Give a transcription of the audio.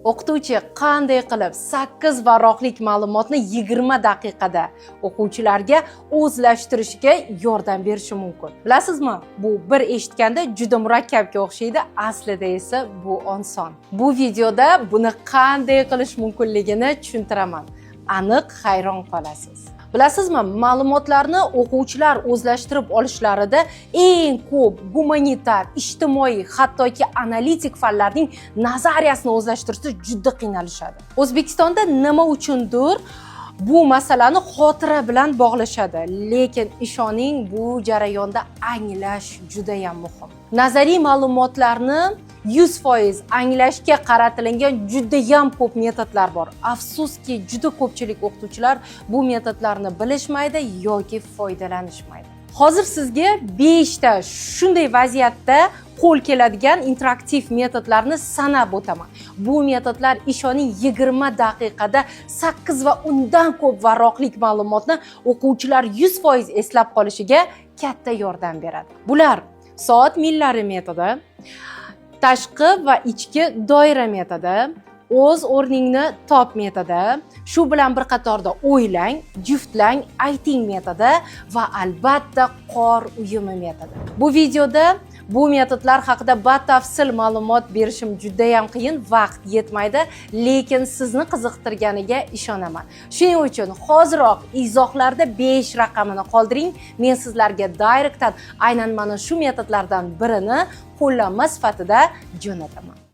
O'qituvchi qanday qilib 8 varroqlik ma'lumotni 20 daqiqada o'quvchilarga o'zlashtirishga yordam berishi mumkin? Bilasizmi? Bu bir eshitganda juda murakkabga o'xshaydi, aslida esa bu oson. Bu videoda buni qanday qilish mumkinligini tushuntiraman. Aniq hayron qolasiz. Bilasizmi, ma'lumotlarni o'quvchilar o'zlashtirib olishlarida eng ko'p gumanitar, ijtimoiy, hattoki analitik fanlarning nazariyasini o'zlashtirishda juda qiynalishadi. O'zbekistonda nima uchundir bu masalani xotira bilan bog'lashadi, lekin ishoning, bu jarayonda anglash juda ham muhim. Nazariy ma'lumotlarni 100% anglashga qaratilgan juda ham ko'p metodlar bor. Afsuski, juda ko'pchilik o'qituvchilar bu metodlarni bilishmaydi yoki foydalanishmaydi. Hozir sizga 5 ta shunday vaziyatda qo'l keladigan interaktiv metodlarni sanab o'taman. Bu metodlar ishoning 20 daqiqada 8 va undan ko'p varroqlik ma'lumotni o'quvchilar 100% eslab qolishiga katta yordam beradi. Bular soat millari metodi, tashqi va ichki doira metodi, o'z o'rningni top metodi, shu bilan bir qatorda o'ylang, juftlang, ayting metodi va albatta qor uyumi metodi. Bu videoda bu metodlar haqida batafsil ma'lumot berishim juda ham qiyin, vaqt yetmaydi, lekin sizni qiziqtirganiga ishonaman. Shuning uchun hoziroq izohlarda 5 raqamini qoldiring, men sizlarga direktdan aynan mana shu metodlardan birini qo'llanma sifatida jo'nataman.